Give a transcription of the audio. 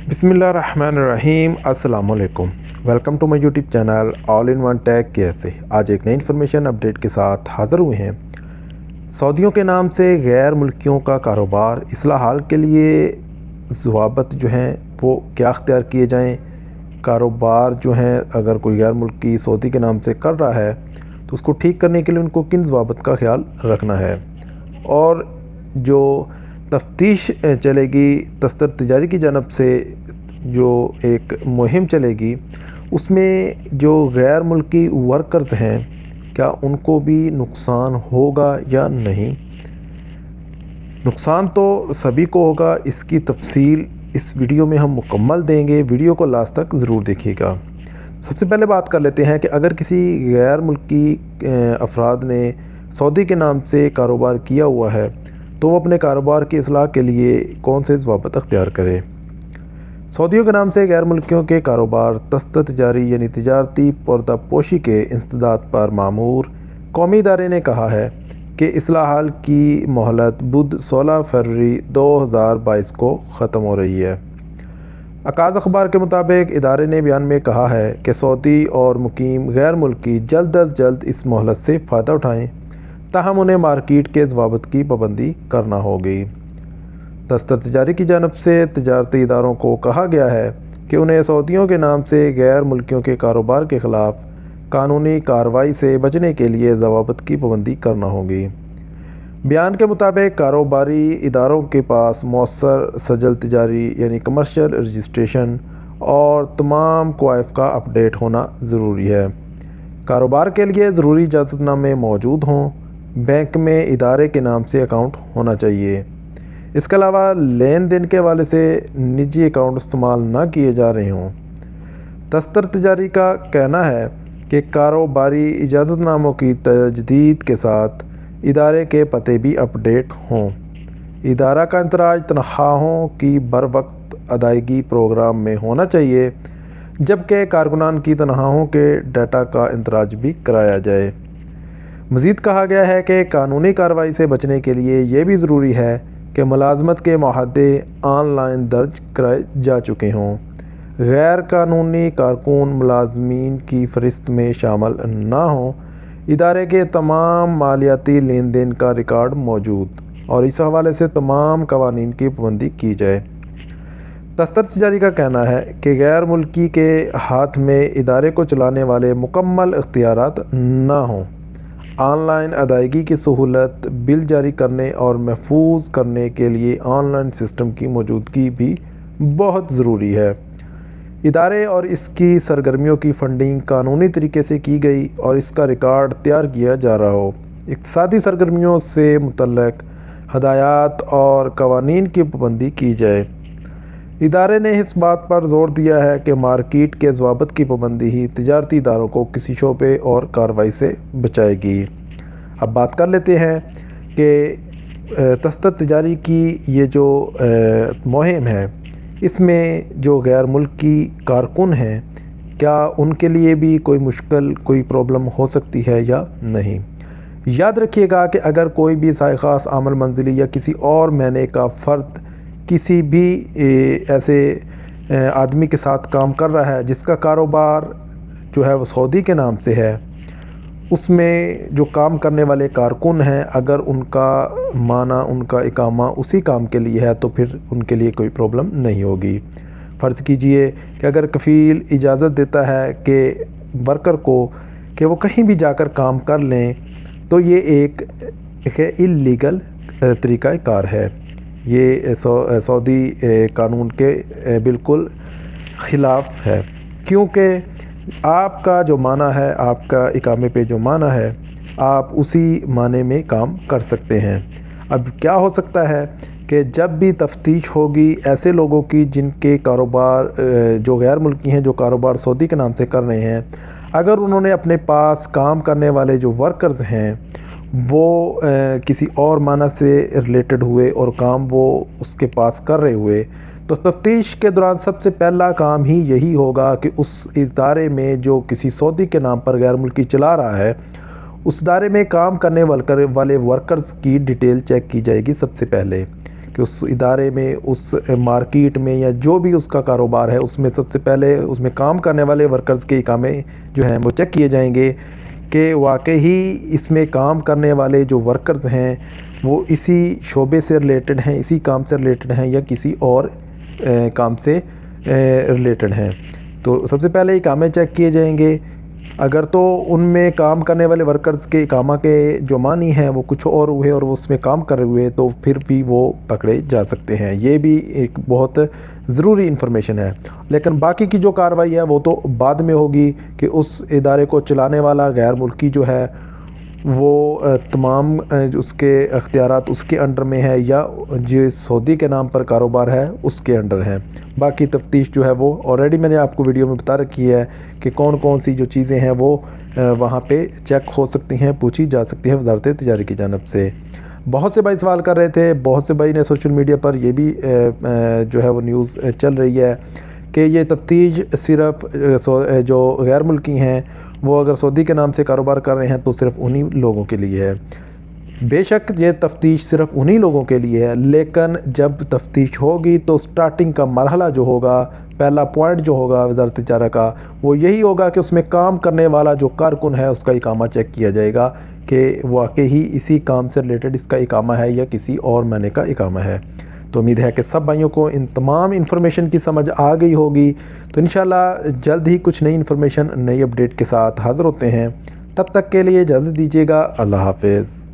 बिस्मिल्लाहिर्रहमानिर्रहीम। अस्सलाम वालेकुम। Welcome to my YouTube channel all in one tech कैसे। आज एक नई इन्फॉर्मेशन अपडेट के साथ हाज़िर हुए हैं। सऊदियों के नाम से गैर मुल्कियों का कारोबार इस्लाह हाल के लिए ज़वाबत जो हैं वो क्या अख्तियार किए जाएँ। कारोबार जो हैं अगर कोई गैर मुल्की सऊदी के नाम से कर रहा है तो उसको ठीक करने के लिए उनको किन ज़वाबत का ख्याल रखना है, और जो तफ्तीश चलेगी तस्तर तिजारी की जानब से जो एक मुहिम चलेगी उसमें जो गैर मुल्की वर्कर्स हैं क्या उनको भी नुकसान होगा या नहीं। नुकसान तो सभी को होगा, इसकी तफसील इस वीडियो में हम मुकम्मल देंगे। वीडियो को लास्ट तक ज़रूर देखिएगा। सबसे पहले बात कर लेते हैं कि अगर किसी गैर मुल्की अफराद ने सऊदी के नाम से कारोबार किया हुआ है तो वो अपने कारोबार की इस्लाह के लिए कौन से ज़वाबत अख्तियार करे। सऊदियों के नाम से गैर मुल्कियों के कारोबार तस्तर तिजारी यानी तिजारती पर्दापोशी के इंसदाद पर मामूर कौमी इदारे ने कहा है कि इस्लाह हाल की मोहलत बुध 16 फरवरी 2022 को ख़त्म हो रही है। अकाज़ अखबार के मुताबिक इदारे ने बयान में कहा है कि सऊदी और मुकीम गैर मुल्की जल्द अज जल्द इस मोहलत से फ़ायदा उठाएँ, ताहम उन्हें मार्केट के ज़वाबत की पाबंदी करना होगी। तस्तर तिजारी की जानब से तिजारती इदारों को कहा गया है कि उन्हें सऊदियों के नाम से गैर मुल्कियों के कारोबार के ख़िलाफ़ कानूनी कार्रवाई से बचने के लिए ज़वाबत की पाबंदी करना होगी। बयान के मुताबिक कारोबारी इदारों के पास मौसर सजल तिजारी यानी कमर्शियल रजिस्ट्रेशन और तमाम क्वाइफ का अपडेट होना ज़रूरी है। कारोबार के लिए ज़रूरी इजाज़तनामे मौजूद हों। बैंक में इदारे के नाम से अकाउंट होना चाहिए। इसके अलावा लेन देन के हवाले से निजी अकाउंट इस्तेमाल न किए जा रहे हों। तस्तर तिजारी का कहना है कि कारोबारी इजाज़तनामों की तजदीद के साथ इदारे के पते भी अपडेट हों। इदारा का इंतराज तनख्वाहों की बर वक्त अदायगी प्रोग्राम में होना चाहिए, जबकि कारकुनान की तनख्वाहों के डाटा का इंतराज भी कराया जाए। मज़ीद कहा गया है कि कानूनी कार्रवाई से बचने के लिए ये भी ज़रूरी है कि मुलाजमत के मुआहदे ऑनलाइन दर्ज कराए जा चुके हों। गैर कानूनी कारकुन मुलाजमीन की फ़हरिस्त में शामिल ना हों। इदारे के तमाम मालियाती लेन देन का रिकॉर्ड मौजूद और इस हवाले से तमाम कवानीन की पाबंदी की जाए। तस्तर तिजारी का कहना है कि गैर मुल्की के हाथ में इदारे को चलाने वाले मुकम्मल इख्तियारात ना हों। ऑनलाइन अदायगी की सहूलत बिल जारी करने और महफूज करने के लिए ऑनलाइन सिस्टम की मौजूदगी भी बहुत ज़रूरी है। इदारे और इसकी सरगर्मियों की फ़ंडिंग कानूनी तरीके से की गई और इसका रिकॉर्ड तैयार किया जा रहा हो। इक़्तिसादी सरगर्मियों से मुतल्लक़ हदायत और कवानीन की पाबंदी की जाए। इदारे ने इस बात पर ज़ोर दिया है कि मार्केट के ज़वाबत की पाबंदी ही तिजारती इदारों को किसी शोबे और कार्रवाई से बचाएगी। अब बात कर लेते हैं कि तस्तर तिजारी की ये जो मुहिम है इसमें जो गैर मुल्की कारकुन हैं क्या उनके लिए भी कोई मुश्किल कोई प्रॉब्लम हो सकती है या नहीं। याद रखिएगा कि अगर कोई भी साइख़ास आमल मंजिली या किसी और महीने का फ़र्द किसी भी ऐसे आदमी के साथ काम कर रहा है जिसका कारोबार जो है वो सऊदी के नाम से है, उसमें जो काम करने वाले कारकुन हैं अगर उनका माना उनका इकामा उसी काम के लिए है तो फिर उनके लिए कोई प्रॉब्लम नहीं होगी। फ़र्ज़ कीजिए कि अगर कफ़ील इजाज़त देता है कि वर्कर को कि वो कहीं भी जाकर काम कर लें तो ये एक इल्लीगल तरीक़ा कार है। ये सऊदी कानून के बिल्कुल ख़िलाफ़ है, क्योंकि आपका जो माना है आपका इकामे पे जो माना है आप उसी माने में काम कर सकते हैं। अब क्या हो सकता है कि जब भी तफ्तीश होगी ऐसे लोगों की जिनके कारोबार जो गैर मुल्की हैं जो कारोबार सऊदी के नाम से कर रहे हैं, अगर उन्होंने अपने पास काम करने वाले जो वर्कर्स हैं वो किसी और माना से रिलेटेड हुए और काम वो उसके पास कर रहे हुए तो तफ्तीश के दौरान सबसे पहला काम ही यही होगा कि उस इदारे में जो किसी सऊदी के नाम पर गैर मुल्की चला रहा है उस इदारे में काम करने वाले वर्कर्स की डिटेल चेक की जाएगी सबसे पहले कि उस इदारे में, उस मार्केट में या जो भी उसका कारोबार है उसमें सबसे पहले उसमें काम करने वाले वर्कर्स के इकामे जो हैं वो चेक किए जाएंगे कि वाकई ही इसमें काम करने वाले जो वर्कर्स हैं वो इसी शोबे से रिलेटेड हैं, इसी काम से रिलेटेड हैं या किसी और काम से रिलेटेड हैं। तो सबसे पहले इकामे चेक किए जाएंगे। अगर तो उनमें काम करने वाले वर्कर्स के इकामा के जो मानी हैं वो कुछ और हुए और वो उसमें काम कर रहे हुए तो फिर भी वो पकड़े जा सकते हैं। ये भी एक बहुत ज़रूरी इन्फॉर्मेशन है। लेकिन बाकी की जो कार्रवाई है वो तो बाद में होगी कि उस इदारे को चलाने वाला गैर मुल्की जो है वो तमाम उसके अख्तियारात उसके अंडर में है या जो सऊदी के नाम पर कारोबार है उसके अंडर है। बाकी तफ्तीश जो है वो ऑलरेडी मैंने आपको वीडियो में बता रखी है कि कौन कौन सी जो चीज़ें हैं वो वहाँ पे चेक हो सकती हैं, पूछी जा सकती हैं वज़ारत तिजारत की जानब से। बहुत से भाई सवाल कर रहे थे, बहुत से भाई ने सोशल मीडिया पर ये भी जो है वो न्यूज़ चल रही है कि ये तफ्तीश सिर्फ़ जो गैर मुल्की हैं वो अगर सऊदी के नाम से कारोबार कर रहे हैं तो सिर्फ़ उन्हीं लोगों के लिए है। बेशक ये तफ्तीश सिर्फ़ उन्हीं लोगों के लिए है, लेकिन जब तफ्तीश होगी तो स्टार्टिंग का मरहला जो होगा, पहला पॉइंट जो होगा वज़ारत तिजारत का वो यही होगा कि उसमें काम करने वाला जो कारकुन है उसका इकामा चेक किया जाएगा कि वाकई ही इसी काम से रिलेटेड इसका इकामा है या किसी और महीने का इकामा है। तो उम्मीद है कि सब भाइयों को इन तमाम इन्फॉर्मेशन की समझ आ गई होगी। तो इंशाल्लाह जल्द ही कुछ नई इन्फॉर्मेशन, नई अपडेट के साथ हाज़िर होते हैं। तब तक के लिए इजाज़त दीजिएगा। अल्लाह हाफ़िज़।